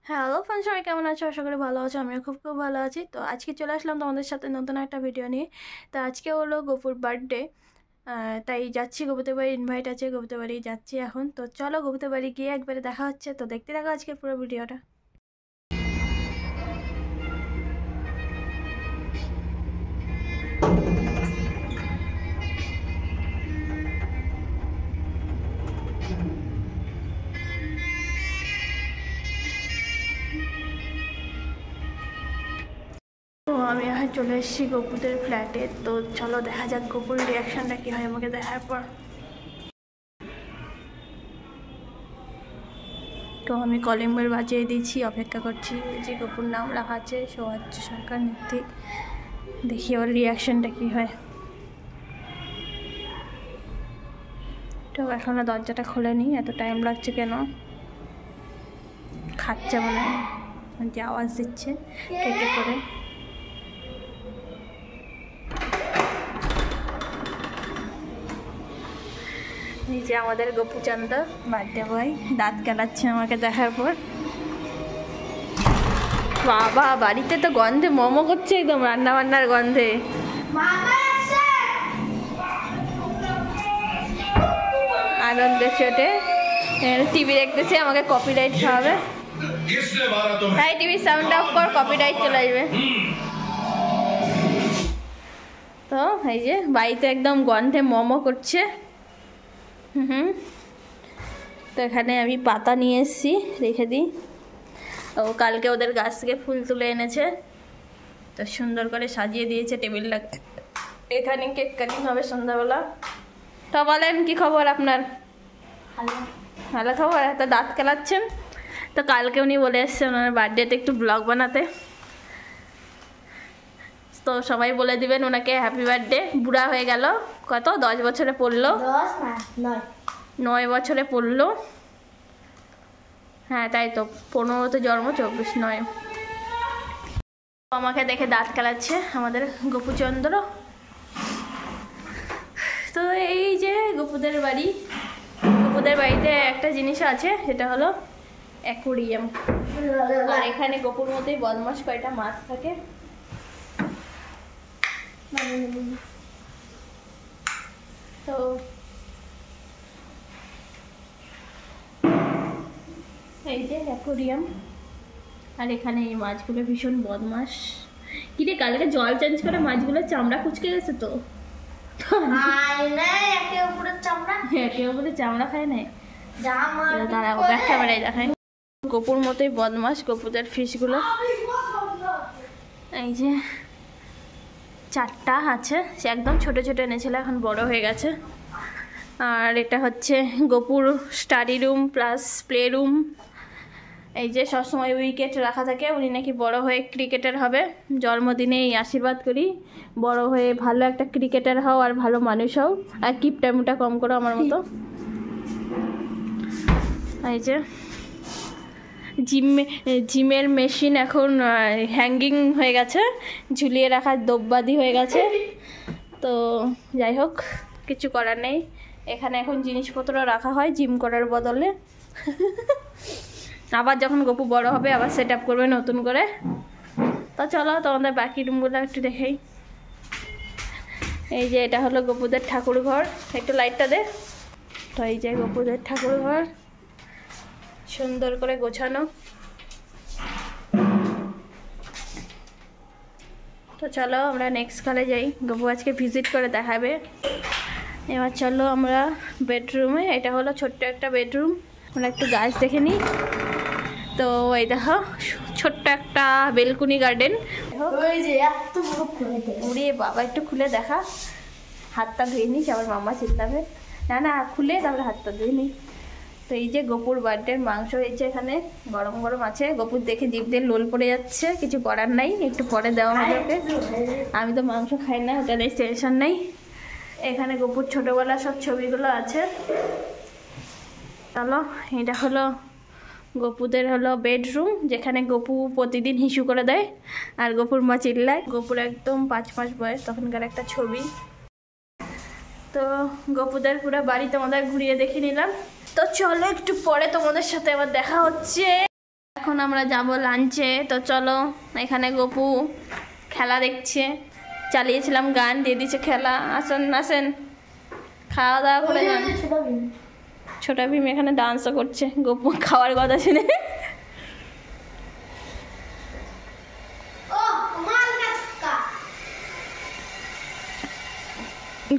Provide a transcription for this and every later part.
Hello friends, সবাই কেমন আছো? আশা করি ভালো আছো। আমিও খুব ভালো আছি। তো আজকে চলে আসলাম তোমাদের সাথে নতুন একটা ভিডিও নিয়ে। তো আজকে হলো গপুর বার্থডে, তাই যাচ্ছি গপুদের বাড়ি। ইনভাইট আছে, গপুদের বাড়ি যাচ্ছি এখন। তো চলো গপুদের বাড়ি গিয়ে একবারে দেখা হচ্ছে। তো দেখতে থাকো আজকের পুরো ভিডিওটা। তো আমি এখন চলে এসেছি গপুদের ফ্ল্যাটে। তো চলো দেখা যাক গপুর রিয়াকশানটা কী হয় আমাকে দেখার পর। তো আমি কলিং বেল বাজিয়ে দিয়েছি, অপেক্ষা করছি। যে গপুর নাম লেখা আছে সৌহার্য সরকার নেত্রী, দেখি ওর রিয়াকশানটা কী হয়। তো এখনো দরজাটা খোলেনি, এত টাইম লাগছে কেন? খাচ্ছে মনে হয়, যে আওয়াজ দিচ্ছে কেটে করে। এই যে আমাদের গোপুচন্দ বার্থডে বয় দাঁত কেলাচ্ছে আমাকে দেখার পর। বাবা, বাড়িতে তো গন্ধে মোমো করছে, একদম রান্না বান্নার গন্ধে। আনন্দের চোটে টিভি দেখতেছে, আমাকে কপিরাইট খাওয়াবে। তাই টিভির সাউন্ড অফ কর, কপিরাইট চলে আসবে। তো এই যে বাড়িতে একদম গন্ধে মোমো করছে। তো এখানে আমি পাতা নিয়ে এসেছি, রেখে দিই। ও কালকে ওদের গাছ থেকে ফুল তুলে এনেছে, তো সুন্দর করে সাজিয়ে দিয়েছে টেবিলটা। এখানে কেক কাটিং হবে সন্ধ্যাবেলা। তো বলেন কি খবর আপনার? ভালো খবর। এত দাঁত কেলাচ্ছেন। তো কালকে উনি বলে এসছেন ওনার বার্থডেতে একটু ব্লগ বানাতে। তো সবাই বলে দিবেন ওনাকে হ্যাপি বার্থডে। বুড়া হয়ে গেল, কত 10 বছরে পড়লো, 9 বছরে পড়লো। হ্যাঁ তাই তো, 15তে জন্ম, 24 9। আমাকে দেখে দাঁত কেলাচ্ছে আমাদের গোপুচন্দ্র। তো এই যে গোপুদের বাড়ি, গোপুদের বাড়িতে একটা জিনিস আছে, সেটা হলো অ্যাকোরিয়াম। আর এখানে গোপুর মধ্যেই বদমাস কয়টা মাছ থাকে। তো এই যে অ্যাকোরিয়াম, আর এখানে এই মাছগুলো ভীষণ বদমাস। কিরে কালকে জল চেঞ্জ করে মাছগুলো চামড়া কুচকে গেছে তো। একে অপরের চামড়া খায় না। তারা ব্যাক ক্যামেরায় দেখায়। গোপুর মতোই বদমাস গোপুদের ফিশগুলো। এই যে 4টা আছে, সে একদম ছোট ছোট এনেছিল, এখন বড় হয়ে গেছে। আর এটা হচ্ছে গোপুর study room plus play room. এই যে সবসময় উইকেট রাখা থাকে, উনি নাকি বড় হয়ে ক্রিকেটার হবে। জন্মদিনে এই আশীর্বাদ করি, বড় হয়ে ভালো একটা ক্রিকেটার হও আর ভালো মানুষ হও, আর কিপটামিটা কম করো আমার মতো। এই যে জিমের মেশিন এখন হ্যাঙ্গিং হয়ে গেছে, ঝুলিয়ে রাখার দব্বাদি হয়ে গেছে। তো যাই হোক, কিছু করার নেই। এখানে এখন জিনিসপত্র রাখা হয় জিম করার বদলে। আবার যখন গপু বড় হবে আবার সেট আপ করবে নতুন করে। তো চলো তোমাদের বাকি রুমগুলো একটু দেখেই। এই যে এটা হলো গপুদের ঠাকুর ঘর, একটু লাইটটা দে। তো এই যে গপুদের ঠাকুর ঘর সুন্দর করে গোছানো। তো চলো আমরা নেক্সট কালে যাই, গপু আজকে ভিজিট করে দেখাবে। এবার চলো আমরা বেডরুমে। এটা হলো ছোট্ট একটা বেডরুম, আমরা একটু গাছ দেখে নিই। তো এই দেখো ছোট্ট একটা বেলকুনি গার্ডেন। উড়ে বাবা, একটু খুলে দেখা, হাতটা ধুয়ে নিস, আবার মামা চিল্লাবে। না না, খুলে তারপরে হাতটা ধুয়ে নিই। তো এই যে গপুর বার্থডের মাংস হয়েছে এখানে, গরম গরম আছে। গপুর দেখে জিভ দিয়ে লোল পড়ে যাচ্ছে, কিছু করার নাই, একটু পরে দেওয়া হবে ওকে। আমি তো মাংস খাই না, ওটা নেই, টেনশন নেই। এখানে গপুর ছোটোবেলার সব ছবিগুলো আছে। চলো, এটা হলো গপুদের হলো বেডরুম, যেখানে গপু প্রতিদিন হিসু করে দেয় আর গপুর মা চিল্লায়। গপুর একদম 5 মাস বয়স তখনকার একটা ছবি। তো গপুদের পুরো বাড়ি তোমাদের ঘুরিয়ে দেখে নিলাম। তো চলো একটু পরে তোমাদের সাথে আবার দেখা হচ্ছে। এখন আমরা যাব লাঞ্চে। তো চলো, এখানে গপু খেলা দেখছে, চালিয়েছিলাম গান, দিয়ে দিচ্ছে খেলা। আসেন আসেন, খাওয়া দাওয়া করে যান। ছোট ভীম এখানে ডান্সও করছে গপু খাওয়ার কথা শুনে।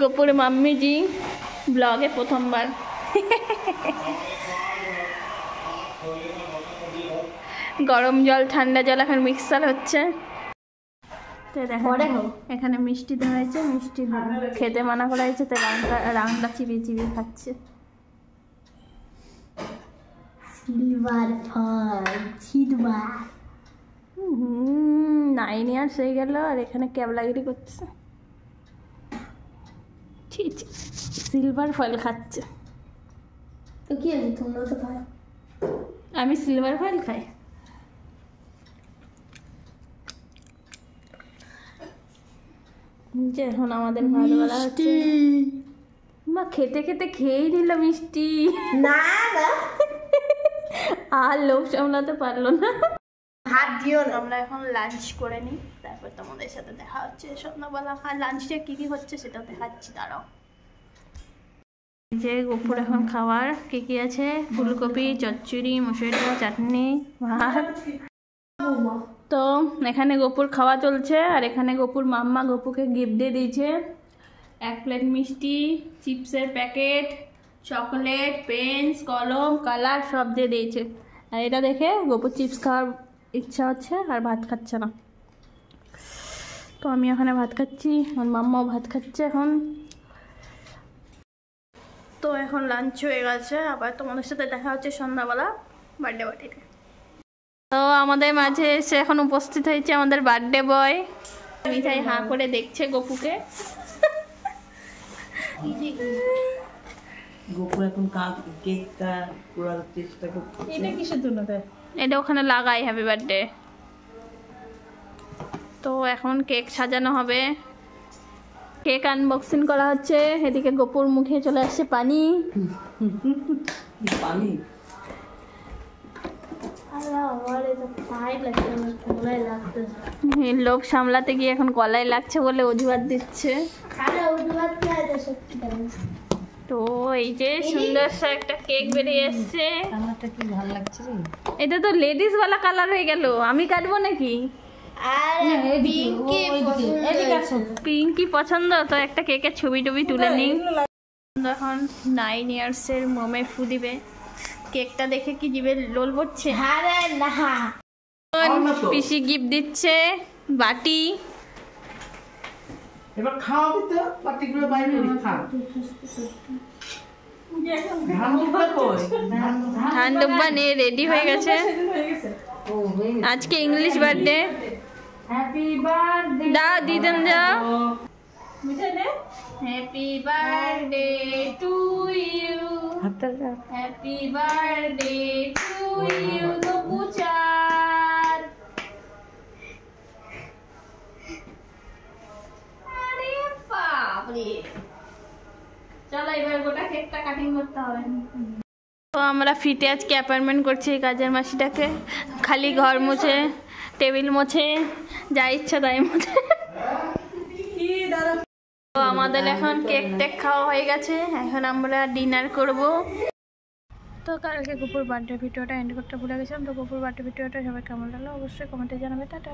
গপুর মাম্মিজি ব্লগে প্রথমবার। গরম জল ঠান্ডা জল এখন মিক্সার হচ্ছে। তো দেখো এখানে মিষ্টি দেওয়া হয়েছে, মিষ্টি খেতে মানা করা হয়েছে, তো রাংটা চিবিয়ে চিবিয়ে খাচ্ছে। সিলভার ফল সিলভার 9 ইয়ার্স হয়ে গেল আর এখানে ক্যাবলাগিরি করছে। ঠিক সিলভার ফল খাচ্ছে। তো কি আছে, তোমরা তো খাও। আমি সিলভার ফল খাই। যে এখন আমাদের ভাতবেলা হচ্ছে, মা খেতে খেতে খেয়েই নিল মিষ্টি। না না, আর লোভ সামলাতে পারলো না। হাত দিও না। আমরা এখন লাঞ্চ করে নিই, তারপর তোমাদের সাথে দেখা হচ্ছে সন্ধ্যাবেলা। আর লাঞ্চে কি কি হচ্ছে সেটা দেখাচ্ছি, দাঁড়াও। যে গপুর এখন খাবার কি কি আছে, ফুলকপি, চচ্চড়ি, মুসুরি ডাল, চাটনি, ভাত। তো এখানে গপুর খাওয়া চলছে, আর এখানে গপুর মাম্মা গপুকে গিফট দিয়ে দিয়েছে 1 প্লেট মিষ্টি, চিপসের প্যাকেট, চকলেট, পেন্স, কলম, কালার সব দিয়ে দিয়েছে। আর এটা দেখে গপুর চিপস খাওয়ার ইচ্ছা হচ্ছে আর ভাত খাচ্ছে না। তো আমি ওখানে ভাত খাচ্ছি, আমার মাম্মাও ভাত খাচ্ছে এখন। তো এখন লাঞ্চ হয়ে গেছে, আবার তোমাদের সাথে দেখা হচ্ছে সন্ধ্যাবেলা বার্থডে পার্টিতে। তো আমাদের মাঝে এসে এখন উপস্থিত হয়েছে আমাদের বার্থডে বয়। মিঠাই হাঁ করে দেখছে গপুকে। গপু এখন কেকটা পুরার চেষ্টা করছে। এটা কিসের জন্য দেয়? এটা ওখানে লাগাই হ্যাপি বার্থডে। তো এখন কেক সাজানো হবে, কেক আনবক্সিং করা হচ্ছে। এদিকে গপুর মুখে চলে আসছে পানি। পানি লোক সামলাতে গিয়ে এখন গলায় লাগছে বলে অজুহাত দিচ্ছে। তো এই যে সুন্দর একটা কেক বেরিয়ে এসছে। কালারটা কি ভালো লাগছে রে। এটা তো লেডিস ওয়ালা কালার হয়ে গেল, আমি কাটবো নাকি? পিঙ্কি পছন্দ তো, একটা কেকের ছবি টবি তুলে নিই। এখন 9 ইয়ার্সের মোমে ফু দিবে। কেকটা দেখে কি জিভে লোল পড়ছে। পিসি গিফট দিচ্ছে বাটি। এবার খাওয়াবি তো, বাটিগুলো বাইরে খা। ধান ডুব্বা নিয়ে রেডি হয়ে গেছে। আজকে ইংলিশ বার্থডে। হ্যাপি বার্থডে দাও, দিদাম যাও। Happy birthday to you, happy birthday to you গপুচার। আরে বাপরে, চলো এবার গোটা কেকটা কাটিং করতে হবে। তো আমরা ফিতে আজকে অ্যাপয়েন্টমেন্ট করছি কাজের মাসিটাকে। খালি ঘর মুছে, টেবিল মোছে, যা ইচ্ছা তাই মোছে। তো আমাদের এখন কেক টেক খাওয়া হয়ে গেছে, এখন আমরা ডিনার করব। তো কালকে গপুর বার্থডে ভিডিওটা এন্ড করতে ভুলে গেছিলাম। তো গপুর বার্থডে ভিডিওটা সবাই কেমন লাগলো অবশ্যই কমেন্টে জানাবে। টাটা।